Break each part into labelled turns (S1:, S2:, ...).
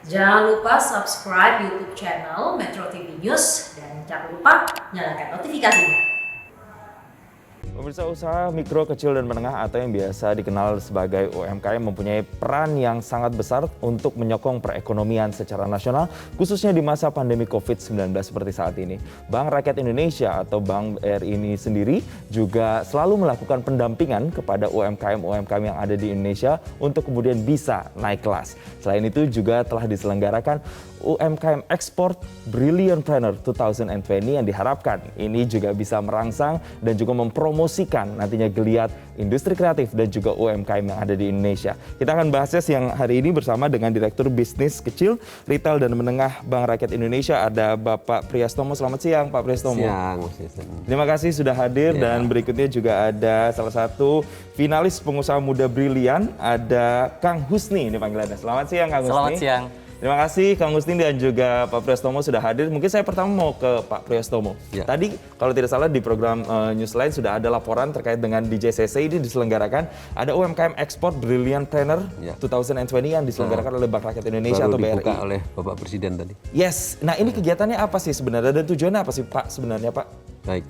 S1: Jangan lupa subscribe YouTube channel Metro TV News dan jangan lupa nyalakan notifikasinya.
S2: Pemirsa, usaha mikro, kecil, dan menengah atau yang biasa dikenal sebagai UMKM mempunyai peran yang sangat besar untuk menyokong perekonomian secara nasional, khususnya di masa pandemi COVID-19 seperti saat ini. Bank Rakyat Indonesia atau Bank BRI ini sendiri juga selalu melakukan pendampingan kepada UMKM-UMKM yang ada di Indonesia untuk kemudian bisa naik kelas. Selain itu juga telah diselenggarakan UMKM Export Brilliantpreneur 2020 yang diharapkan ini juga bisa merangsang dan juga mempromosikan nantinya geliat industri kreatif dan juga UMKM yang ada di Indonesia. Kita akan bahasnya siang hari ini bersama dengan Direktur Bisnis Kecil, Retail dan Menengah Bank Rakyat Indonesia, ada Bapak Priyastomo. Selamat siang Pak Priyastomo.
S3: Siang.
S2: Terima kasih sudah hadir dan berikutnya juga ada salah satu finalis pengusaha muda brilian, ada Kang Husni ini panggilannya. Selamat siang Kang Husni.
S4: Selamat siang.
S2: Terima kasih Kang Husni dan juga Pak Priyastomo sudah hadir. Mungkin saya pertama mau ke Pak Priyastomo.
S3: Ya.
S2: Tadi kalau tidak salah di program Newsline sudah ada laporan terkait dengan di JCC ini diselenggarakan ada UMKM Export Brilliantpreneur 2020 yang diselenggarakan oleh Bank Rakyat Indonesia atau BRI.
S3: Dibuka oleh Bapak Presiden tadi.
S2: Yes. Nah, ini kegiatannya apa sih sebenarnya dan tujuannya apa sih Pak sebenarnya Pak?
S3: Baik.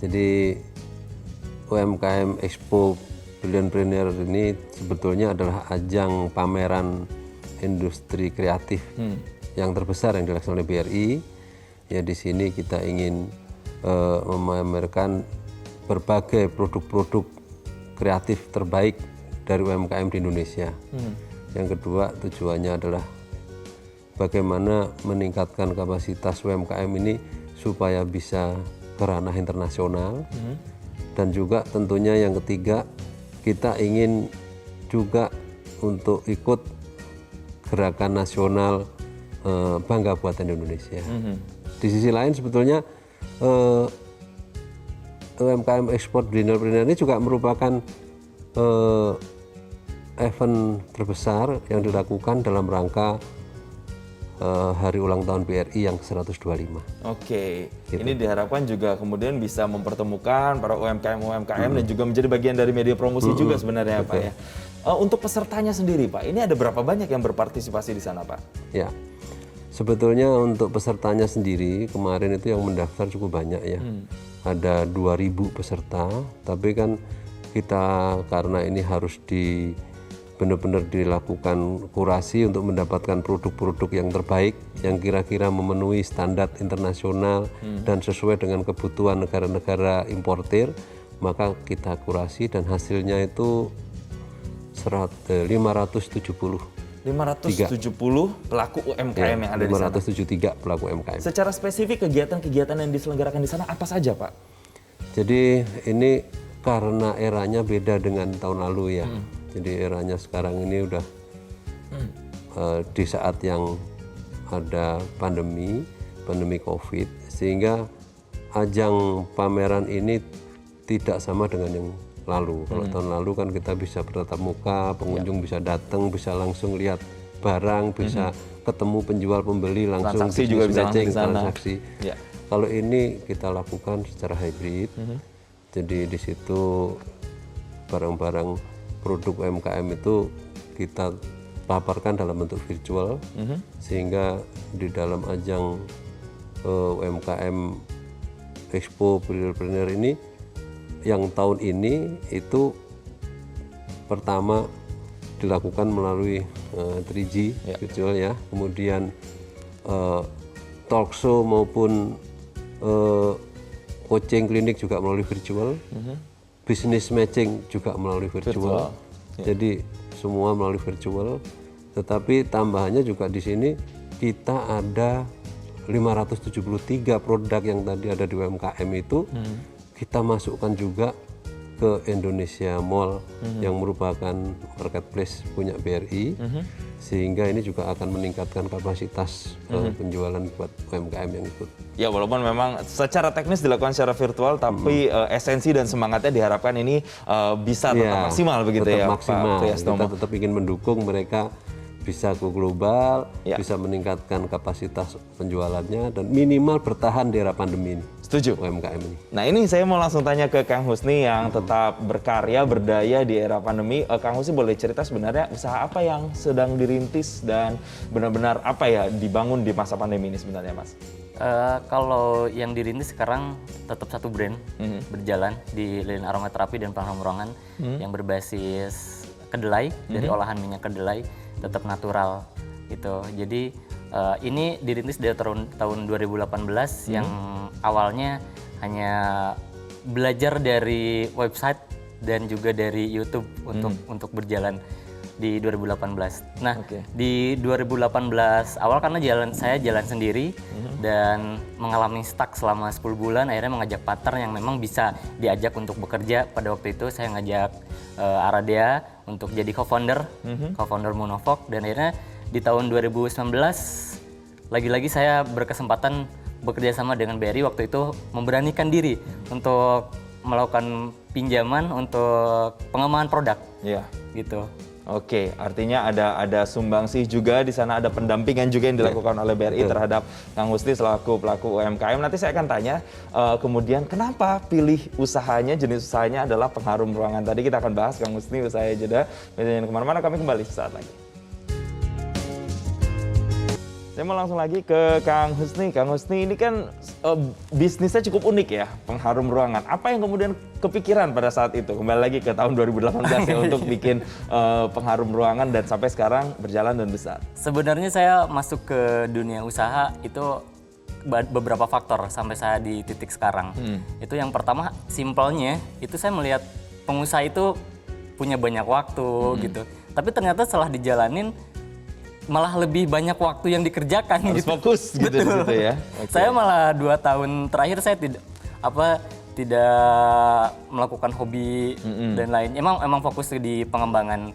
S3: Jadi UMKM Expo Brilliantpreneur ini sebetulnya adalah ajang pameran industri kreatif yang terbesar yang dilaksanakan oleh BRI. Ya, di sini kita ingin memamerkan berbagai produk-produk kreatif terbaik dari UMKM di Indonesia. Yang kedua, tujuannya adalah bagaimana meningkatkan kapasitas UMKM ini supaya bisa ke ranah internasional. Dan juga tentunya yang ketiga, kita ingin juga untuk ikut gerakan nasional Bangga Buatan Indonesia. Di sisi lain sebetulnya UMKM Export Brilliantpreneur ini juga merupakan event terbesar yang dilakukan dalam rangka hari ulang tahun BRI yang ke-125.
S2: Oke, ini diharapkan juga kemudian bisa mempertemukan para UMKM dan juga menjadi bagian dari media promosi juga sebenarnya Pak ya. Untuk pesertanya sendiri Pak, ini ada berapa banyak yang berpartisipasi di sana Pak?
S3: Ya, sebetulnya untuk pesertanya sendiri kemarin itu yang mendaftar cukup banyak ya. Ada 2.000 peserta, tapi kan kita karena ini harus benar-benar dilakukan kurasi untuk mendapatkan produk-produk yang terbaik yang kira-kira memenuhi standar internasional dan sesuai dengan kebutuhan negara-negara importir, maka kita kurasi dan hasilnya itu 570
S2: pelaku UMKM yang ada di sana.
S3: 573 pelaku UMKM.
S2: Secara spesifik kegiatan-kegiatan yang diselenggarakan di sana apa saja Pak?
S3: Jadi ini karena eranya beda dengan tahun lalu ya. Jadi eranya sekarang ini udah di saat yang ada pandemi COVID, sehingga ajang pameran ini tidak sama dengan yang lalu. Kalau tahun lalu kan kita bisa bertatap muka, pengunjung bisa datang, bisa langsung lihat barang, bisa ketemu penjual pembeli langsung,
S2: transaksi juga bisa langsung ke sana.
S3: Transaksi. Kalau ini kita lakukan secara hybrid. Jadi di situ barang-barang produk UMKM itu kita paparkan dalam bentuk virtual, sehingga di dalam ajang UMKM Expo Brilliantpreneur ini yang tahun ini itu pertama dilakukan melalui 3G virtual ya, kemudian talk show maupun coaching klinik juga melalui virtual, business matching juga melalui virtual. Jadi semua melalui virtual, tetapi tambahannya juga di sini kita ada 573 produk yang tadi ada di UMKM itu kita masukkan juga ke Indonesia Mall yang merupakan marketplace punya BRI, sehingga ini juga akan meningkatkan kapasitas penjualan buat UMKM yang ikut.
S2: Ya, walaupun memang secara teknis dilakukan secara virtual, tapi esensi dan semangatnya diharapkan ini bisa tetap maksimal begitu
S3: tetap
S2: ya
S3: maksimal.
S2: Pak Priyastomo.
S3: Kita tetap ingin mendukung mereka bisa go global, bisa meningkatkan kapasitas penjualannya dan minimal bertahan di era pandemi ini.
S2: Setuju.
S3: UMKM ini.
S2: Nah ini saya mau langsung tanya ke Kang Husni yang tetap berkarya, berdaya di era pandemi. Kang Husni boleh cerita sebenarnya usaha apa yang sedang dirintis dan benar-benar apa ya dibangun di masa pandemi ini sebenarnya, Mas?
S4: Kalau yang dirintis sekarang tetap satu brand berjalan di lilin aromaterapi dan pengharum ruangan yang berbasis kedelai, dari olahan minyak kedelai, tetap natural gitu. Jadi ini dirintis dari tahun 2018 yang awalnya hanya belajar dari website dan juga dari YouTube untuk berjalan di 2018. Nah, di 2018 awal karena saya jalan sendiri dan mengalami stuck selama 10 bulan, akhirnya mengajak partner yang memang bisa diajak untuk bekerja. Pada waktu itu saya ngajak Aradea untuk jadi co-founder Monofok, dan akhirnya di tahun 2019 lagi-lagi saya berkesempatan bekerja sama dengan BRI. Waktu itu memberanikan diri untuk melakukan pinjaman untuk pengembangan produk. Gitu.
S2: Oke, artinya ada sumbangsih juga di sana, ada pendampingan juga yang dilakukan oleh BRI terhadap Kang Husni selaku pelaku UMKM. Nanti saya akan tanya kemudian kenapa pilih usahanya, jenis usahanya adalah pengharum ruangan. Tadi kita akan bahas Kang Husni usahanya jeda. Jangan kemana-mana, kami kembali sesaat lagi. Saya mau langsung lagi ke Kang Husni. Kang Husni ini kan bisnisnya cukup unik ya, pengharum ruangan. Apa yang kemudian kepikiran pada saat itu? Kembali lagi ke tahun 2018 ya untuk bikin pengharum ruangan dan sampai sekarang berjalan dan besar.
S4: Sebenarnya saya masuk ke dunia usaha itu beberapa faktor sampai saya di titik sekarang. Itu yang pertama, simpelnya itu saya melihat pengusaha itu punya banyak waktu gitu. Tapi ternyata setelah dijalanin malah lebih banyak waktu yang dikerjakan.
S2: Harus
S4: gitu.
S2: fokus gitu di situ ya.
S4: Saya malah 2 tahun terakhir saya tidak melakukan hobi dan lain. Emang fokus di pengembangan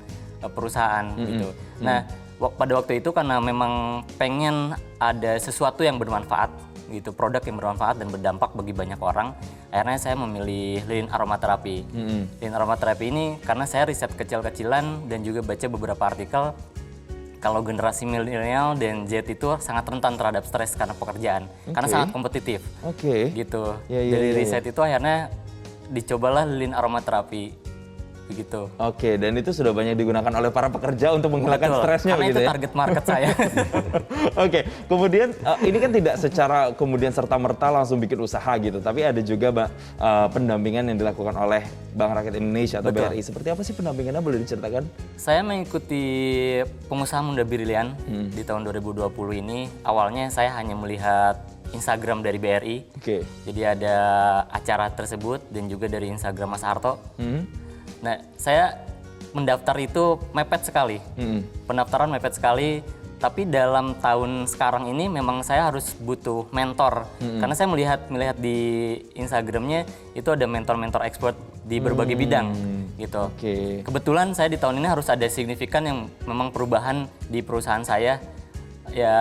S4: perusahaan gitu. Nah, pada waktu itu karena memang pengen ada sesuatu yang bermanfaat gitu, produk yang bermanfaat dan berdampak bagi banyak orang. Akhirnya saya memilih lilin aromaterapi. Lilin aromaterapi ini karena saya riset kecil-kecilan dan juga baca beberapa artikel. Kalau generasi milenial dan Z itu sangat rentan terhadap stres karena pekerjaan, karena sangat kompetitif. Gitu. Dari riset itu akhirnya dicobalah lilin aromaterapi. Begitu.
S2: Dan itu sudah banyak digunakan oleh para pekerja untuk menghilangkan stresnya
S4: karena
S2: begitu
S4: itu
S2: ya.
S4: target market saya.
S2: Kemudian ini kan tidak secara kemudian serta-merta langsung bikin usaha gitu, tapi ada juga pendampingan yang dilakukan oleh Bank Rakyat Indonesia atau BRI. Seperti apa sih pendampingannya, boleh diceritakan? Saya
S4: mengikuti pengusaha muda brilian di tahun 2020 ini. Awalnya saya hanya melihat Instagram dari BRI. Jadi ada acara tersebut dan juga dari Instagram Mas Harto. Nah, saya mendaftar itu mepet sekali. Pendaftaran mepet sekali, tapi dalam tahun sekarang ini memang saya harus butuh mentor. Karena saya melihat di Instagramnya itu ada mentor-mentor expert di berbagai bidang gitu. Kebetulan saya di tahun ini harus ada signifikan yang memang perubahan di perusahaan saya. Ya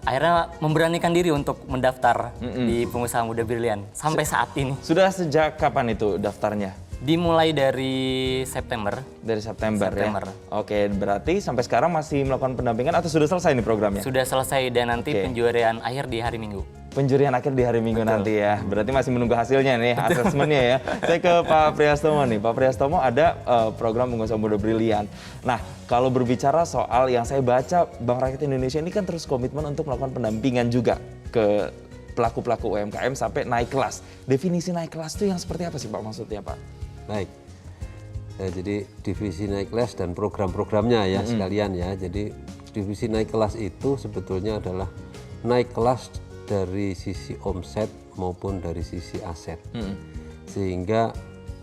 S4: akhirnya memberanikan diri untuk mendaftar di pengusaha muda brilian sampai saat ini.
S2: Sudah sejak kapan itu daftarnya?
S4: Dimulai dari September.
S2: Dari September. Ya? Berarti sampai sekarang masih melakukan pendampingan atau sudah selesai nih programnya?
S4: Sudah selesai dan nanti penjurian akhir di hari Minggu.
S2: Penjurian akhir di hari Minggu nanti ya. Berarti masih menunggu hasilnya nih, asesmennya ya. Saya ke Pak Priyastomo nih. Pak Priyastomo ada program pengusaha muda brilian. Nah, kalau berbicara soal yang saya baca, Bank Rakyat Indonesia ini kan terus komitmen untuk melakukan pendampingan juga ke pelaku-pelaku UMKM sampai naik kelas. Definisi naik kelas itu yang seperti apa sih Pak maksudnya Pak?
S3: Baik, jadi divisi naik kelas dan program-programnya ya sekalian ya. Jadi divisi naik kelas itu sebetulnya adalah naik kelas dari sisi omset maupun dari sisi aset. Sehingga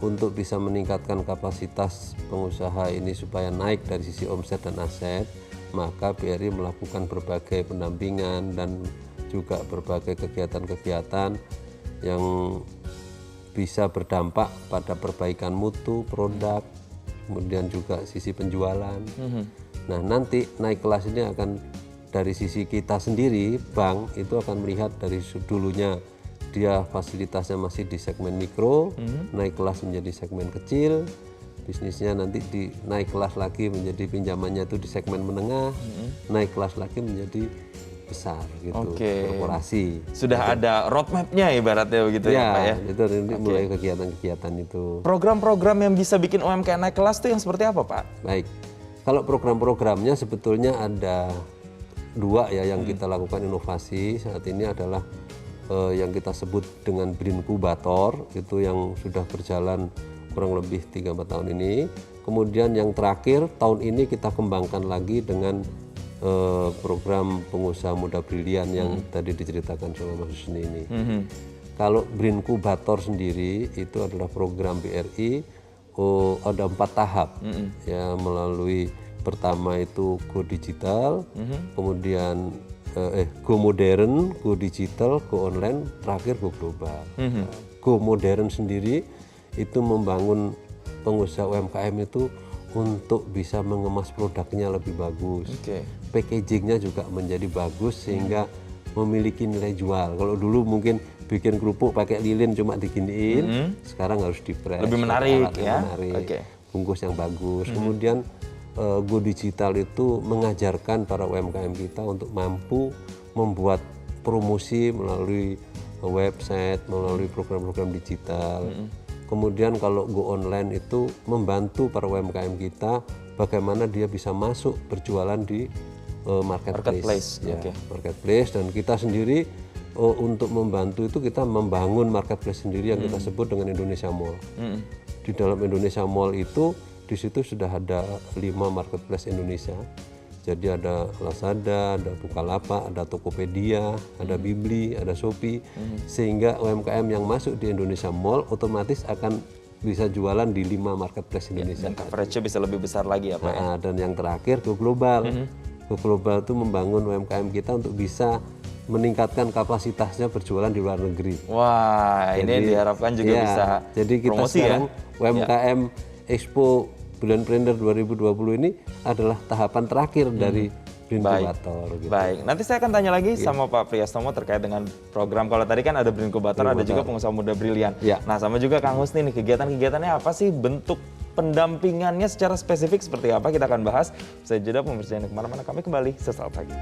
S3: untuk bisa meningkatkan kapasitas pengusaha ini supaya naik dari sisi omset dan aset, maka BRI melakukan berbagai pendampingan dan juga berbagai kegiatan-kegiatan yang bisa berdampak pada perbaikan mutu produk, kemudian juga sisi penjualan. Nah, nanti naik kelas ini akan dari sisi kita sendiri, bank itu akan melihat dari dulunya dia fasilitasnya masih di segmen mikro, naik kelas menjadi segmen kecil, bisnisnya nanti naik kelas lagi menjadi pinjamannya itu di segmen menengah, naik kelas lagi menjadi besar gitu,
S2: Oke.
S3: korporasi.
S2: Sudah ada roadmap-nya ibaratnya begitu ya Pak ya?
S3: itu nanti mulai kegiatan-kegiatan itu.
S2: Program-program yang bisa bikin UMKM naik kelas itu yang seperti apa Pak?
S3: Baik, kalau program-programnya sebetulnya ada 2 ya yang kita lakukan inovasi saat ini adalah yang kita sebut dengan Brinkubator, itu yang sudah berjalan kurang lebih 3-4 tahun ini. Kemudian yang terakhir tahun ini kita kembangkan lagi dengan program pengusaha muda brilian yang tadi diceritakan sama Mas Husni ini. Kalau Brinkubator sendiri itu adalah program BRI, ada 4 tahap ya, melalui pertama itu Go Digital, kemudian Go Modern, Go Digital, Go Online, terakhir Go Global. Go Modern sendiri itu membangun pengusaha UMKM itu untuk bisa mengemas produknya lebih bagus. Packagingnya juga menjadi bagus sehingga memiliki nilai jual. Kalau dulu mungkin bikin kerupuk pakai lilin cuma diginiin, sekarang harus di-press.
S2: Lebih menarik ya.
S3: Menarik. Bungkus yang bagus. Kemudian Go Digital itu mengajarkan para UMKM kita untuk mampu membuat promosi melalui website, melalui program-program digital. Kemudian kalau Go Online itu membantu para UMKM kita bagaimana dia bisa masuk berjualan di marketplace. Marketplace, dan kita sendiri untuk membantu itu kita membangun marketplace sendiri yang kita sebut dengan Indonesia Mall. Di dalam Indonesia Mall itu di situ sudah ada 5 marketplace Indonesia. Jadi ada Lazada, ada Bukalapak, ada Tokopedia, ada Bibli, ada Shopee. Sehingga UMKM yang masuk di Indonesia Mall otomatis akan bisa jualan di 5 marketplace Indonesia.
S2: Dan coverage-nya bisa lebih besar lagi ya Pak ya?
S3: Dan yang terakhir Go Global. Go Global itu membangun UMKM kita untuk bisa meningkatkan kapasitasnya berjualan di luar negeri.
S2: Wah, ini diharapkan juga bisa
S3: jadi kita
S2: promosi
S3: sekarang
S2: ya?
S3: UMKM Expo Brilliantpreneur 2020 ini adalah tahapan terakhir dari Brinkubator. Gitu.
S2: Baik, nanti saya akan tanya lagi sama Pak Priyastomo terkait dengan program. Kalau tadi kan ada Brinkubator, ada juga pengusaha muda brilian. Nah, sama juga Kang Husni nih, kegiatan-kegiatannya apa sih, bentuk pendampingannya secara spesifik seperti apa, kita akan bahas. Saya jeda pemirsa, kemana-mana, kami kembali sesaat lagi.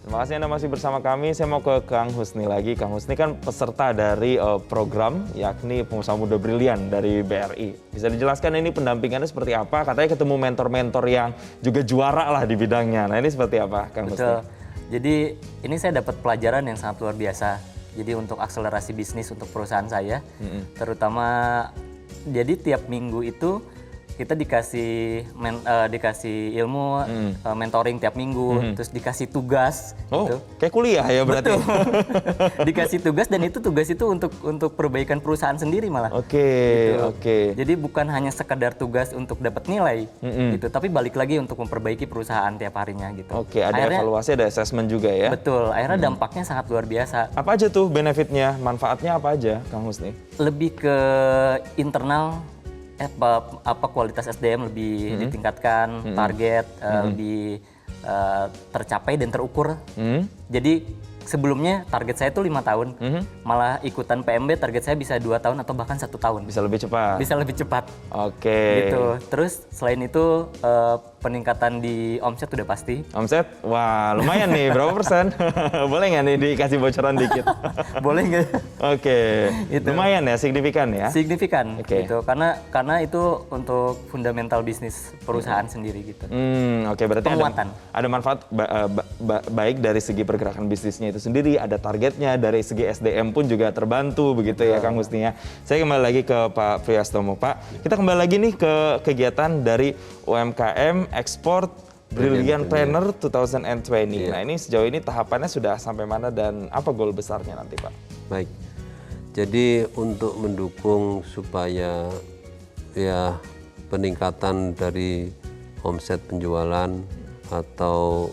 S2: Terima kasih Anda masih bersama kami. Saya mau ke Kang Husni lagi. Kang Husni kan peserta dari program yakni pengusaha muda brilian dari BRI. Bisa dijelaskan ini pendampingannya seperti apa? Katanya ketemu mentor-mentor yang juga juara lah di bidangnya. Nah ini seperti apa Kang Husni?
S4: Jadi ini saya dapat pelajaran yang sangat luar biasa. Jadi untuk akselerasi bisnis untuk perusahaan saya, terutama jadi tiap minggu itu kita dikasih ilmu, mentoring tiap minggu, terus dikasih tugas.
S2: Gitu. Kayak kuliah ya berarti.
S4: Betul. Dikasih tugas, dan tugas itu untuk perbaikan perusahaan sendiri malah.
S2: Oke.
S4: Jadi bukan hanya sekedar tugas untuk dapat nilai, gitu, tapi balik lagi untuk memperbaiki perusahaan tiap harinya gitu.
S2: Oke, ada evaluasi, ada assessment juga ya.
S4: Betul. Akhirnya dampaknya sangat luar biasa.
S2: Apa aja tuh benefitnya, manfaatnya apa aja, Kang Husni?
S4: Lebih ke internal. Kualitas SDM lebih ditingkatkan, target lebih tercapai dan terukur. Jadi sebelumnya target saya itu 5 tahun, malah ikutan PMB target saya bisa 2 tahun atau bahkan 1 tahun.
S2: Bisa lebih cepat.
S4: Bisa lebih cepat.
S2: Oke.
S4: Gitu. Terus selain itu peningkatan di omset udah pasti.
S2: Omset? Wah lumayan nih, berapa persen? Boleh nggak nih dikasih bocoran dikit?
S4: Boleh nggak?
S2: Oke. Lumayan ya, signifikan ya?
S4: Signifikan. Gitu. Karena itu untuk fundamental bisnis perusahaan sendiri gitu.
S2: Oke, berarti
S4: penguatan.
S2: Ada manfaat baik dari segi pergerakan bisnisnya itu sendiri, ada targetnya, dari segi SDM pun juga terbantu begitu ya Kang Husni ya. Saya kembali lagi ke Pak Priyastomo. Pak, kita kembali lagi nih ke kegiatan dari UMKM Export Brilliantpreneur 2020. Nah ini sejauh ini tahapannya sudah sampai mana dan apa goal besarnya nanti Pak?
S3: Baik, jadi untuk mendukung supaya ya peningkatan dari omset penjualan atau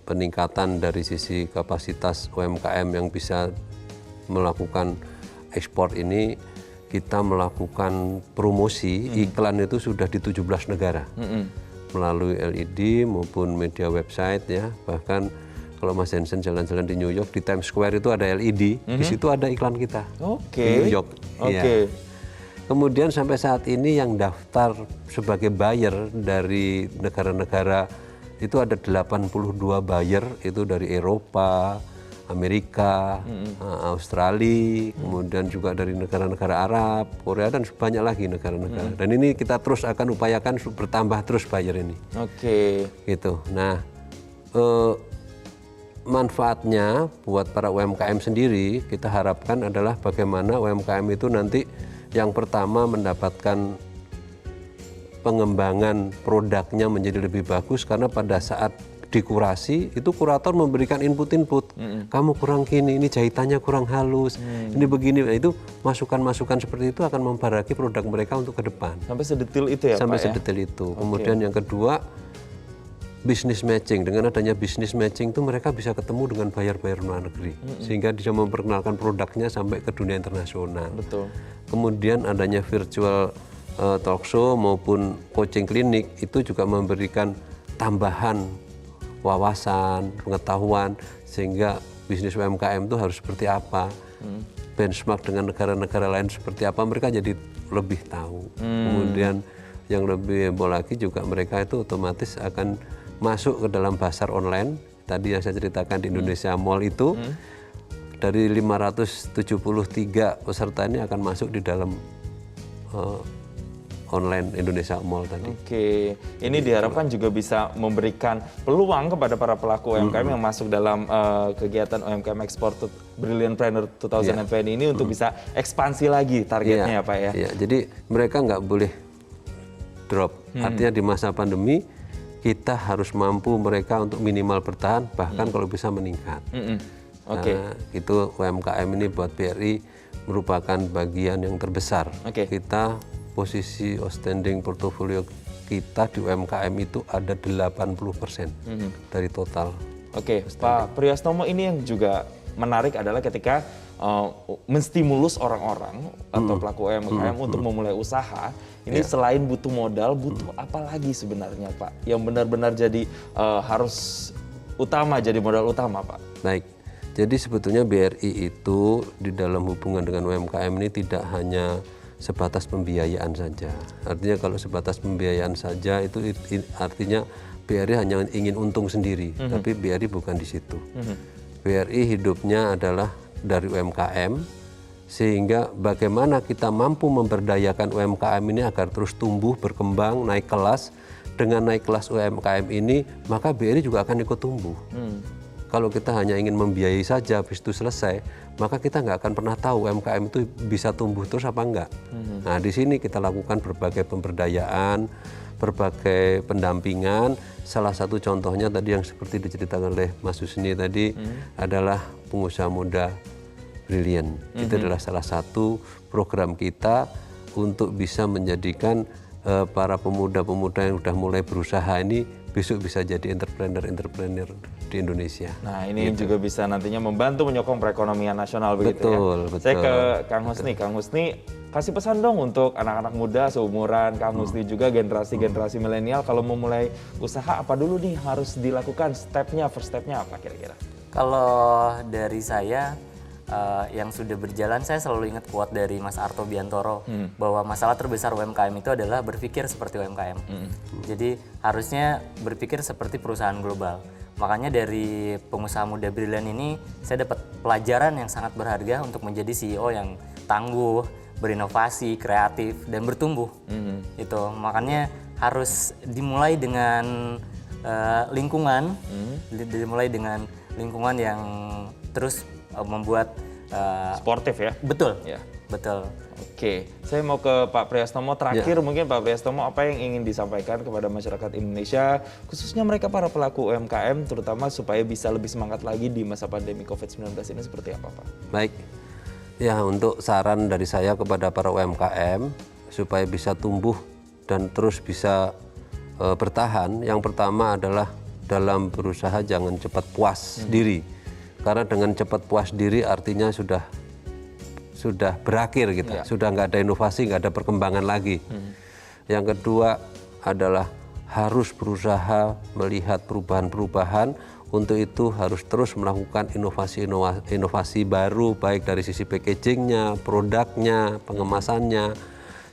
S3: peningkatan dari sisi kapasitas UMKM yang bisa melakukan ekspor ini, kita melakukan promosi iklan itu sudah di 17 negara melalui LED maupun media website ya. Bahkan kalau Mas Jensen jalan-jalan di New York, di Times Square itu ada LED, di situ ada iklan kita di New York. Kemudian sampai saat ini yang daftar sebagai buyer dari negara-negara itu ada 82 buyer, itu dari Eropa, Amerika, Australia, kemudian juga dari negara-negara Arab, Korea, dan banyak lagi negara-negara. Dan ini kita terus akan upayakan bertambah terus buyer ini.
S2: Oke.
S3: Gitu. Nah, manfaatnya buat para UMKM sendiri kita harapkan adalah bagaimana UMKM itu nanti yang pertama mendapatkan pengembangan produknya menjadi lebih bagus, karena pada saat dikurasi itu kurator memberikan input-input, kamu kurang gini, ini jahitannya kurang halus, ini begini. Nah, itu masukan-masukan seperti itu akan memperbaiki produk mereka untuk ke depan.
S2: Sampai sedetil itu ya,
S3: Sampai
S2: Pak?
S3: sedetil itu. Kemudian yang kedua, business matching. Dengan adanya business matching itu mereka bisa ketemu dengan buyer-buyer luar negeri, sehingga bisa memperkenalkan produknya sampai ke dunia internasional.
S2: Betul.
S3: Kemudian adanya virtual talk show maupun coaching klinik itu juga memberikan tambahan wawasan, pengetahuan, sehingga bisnis UMKM itu harus seperti apa, benchmark dengan negara-negara lain seperti apa, mereka jadi lebih tahu. Kemudian yang lebih heboh lagi juga mereka itu otomatis akan masuk ke dalam pasar online. Tadi yang saya ceritakan di Indonesia Mall itu, dari 573 peserta ini akan masuk di dalam online Indonesia Mall tadi.
S2: Oke, ini diharapkan juga bisa memberikan peluang kepada para pelaku UMKM yang masuk dalam kegiatan UMKM Export Brilliantpreneur 2020 ini untuk bisa ekspansi lagi targetnya ya Pak ya?
S3: Iya, jadi mereka nggak boleh drop. Artinya di masa pandemi kita harus mampu mereka untuk minimal bertahan, bahkan kalau bisa meningkat. Nah, itu UMKM ini buat BRI merupakan bagian yang terbesar. Kita posisi outstanding portofolio kita di UMKM itu ada 80% dari total.
S2: Pak Priyastomo, ini yang juga menarik adalah ketika menstimulus orang-orang atau pelaku UMKM untuk memulai usaha. Ini selain butuh modal, butuh apa lagi sebenarnya Pak? Yang benar-benar jadi harus utama, jadi modal utama Pak?
S3: Baik, jadi sebetulnya BRI itu di dalam hubungan dengan UMKM ini tidak hanya sebatas pembiayaan saja. Artinya kalau sebatas pembiayaan saja itu artinya BRI hanya ingin untung sendiri, tapi BRI bukan di situ. BRI hidupnya adalah dari UMKM, sehingga bagaimana kita mampu memberdayakan UMKM ini agar terus tumbuh, berkembang, naik kelas. Dengan naik kelas UMKM ini, maka BRI juga akan ikut tumbuh. Kalau kita hanya ingin membiayai saja, habis itu selesai, maka kita nggak akan pernah tahu UMKM itu bisa tumbuh terus apa enggak. Nah, di sini kita lakukan berbagai pemberdayaan, berbagai pendampingan. Salah satu contohnya tadi yang seperti diceritakan oleh Mas Husni tadi adalah pengusaha muda Brilliant. Itu adalah salah satu program kita untuk bisa menjadikan para pemuda-pemuda yang sudah mulai berusaha ini besok bisa jadi entrepreneur di Indonesia.
S2: Nah, ini juga bisa nantinya membantu menyokong perekonomian nasional begitu ya.
S3: Betul.
S2: Saya ke Kang Husni. Kang Husni, kasih pesan dong untuk anak-anak muda seumuran Kang Husni juga, generasi milenial, kalau mau mulai usaha apa dulu nih harus dilakukan, first stepnya apa kira-kira?
S4: Kalau dari saya yang sudah berjalan, saya selalu ingat quote dari Mas Arto Biantoro bahwa masalah terbesar UMKM itu adalah berpikir seperti UMKM. Jadi harusnya berpikir seperti perusahaan global. Makanya dari pengusaha muda Brilliant ini saya dapat pelajaran yang sangat berharga untuk menjadi CEO yang tangguh, berinovasi, kreatif, dan bertumbuh. Itu makanya harus dimulai dengan lingkungan, dimulai dengan lingkungan yang terus membuat
S2: sportif ya?
S4: Betul.
S2: Ya.
S4: Betul.
S2: Oke, saya mau ke Pak Priyastomo terakhir. Mungkin Pak Priyastomo, apa yang ingin disampaikan kepada masyarakat Indonesia, khususnya mereka para pelaku UMKM, terutama supaya bisa lebih semangat lagi di masa pandemi COVID-19 ini seperti apa Pak?
S3: Baik, ya untuk saran dari saya kepada para UMKM supaya bisa tumbuh dan terus bisa bertahan, yang pertama adalah dalam berusaha jangan cepat puas diri. Karena dengan cepat puas diri artinya sudah berakhir gitu, sudah nggak ada inovasi, nggak ada perkembangan lagi. Yang kedua adalah harus berusaha melihat perubahan-perubahan. Untuk itu harus terus melakukan inovasi baru, baik dari sisi packagingnya, produknya, pengemasannya.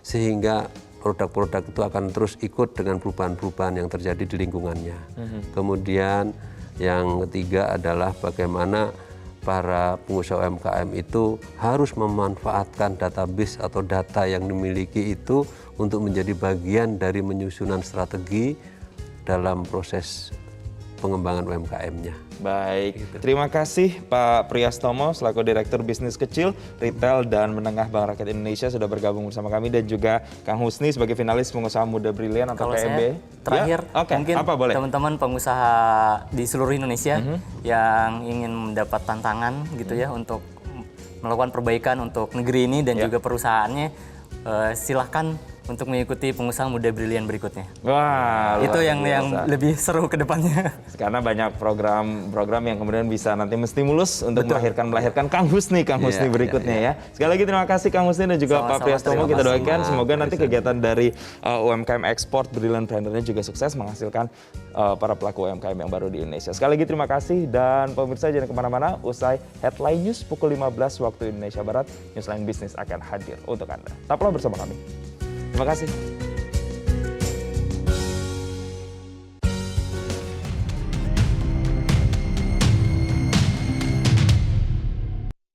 S3: sehingga produk-produk itu akan terus ikut dengan perubahan-perubahan yang terjadi di lingkungannya. Kemudian yang ketiga adalah bagaimana para pengusaha UMKM itu harus memanfaatkan database atau data yang dimiliki itu untuk menjadi bagian dari menyusunan strategi dalam proses pengembangan UMKM-nya.
S2: Baik, terima kasih Pak Priyastomo selaku Direktur Bisnis Kecil, Retail dan Menengah Bank Rakyat Indonesia sudah bergabung bersama kami, dan juga Kang Husni sebagai finalis pengusaha muda brilian atau
S4: Kalau
S2: PMB.
S4: saya terakhir, mungkin teman-teman pengusaha di seluruh Indonesia yang ingin mendapat tantangan gitu ya untuk melakukan perbaikan untuk negeri ini dan juga perusahaannya, silahkan untuk mengikuti pengusaha muda brilian berikutnya.
S2: Wah,
S4: itu yang lebih seru ke depannya.
S2: Karena banyak program yang kemudian bisa nanti menstimulus untuk melahirkan Kang Husni berikutnya ya. Sekali lagi terima kasih Kang Husni dan juga Pak Priyastomo. Kita doakan semoga nanti kegiatan dari UMKM ekspor Brilliant Planner-nya juga sukses menghasilkan para pelaku UMKM yang baru di Indonesia. Sekali lagi terima kasih, dan pemirsa jangan kemana-mana. Usai Headline News pukul 15 waktu Indonesia Barat, Newsline Bisnis akan hadir untuk Anda. Tetaplah bersama kami. Terima kasih.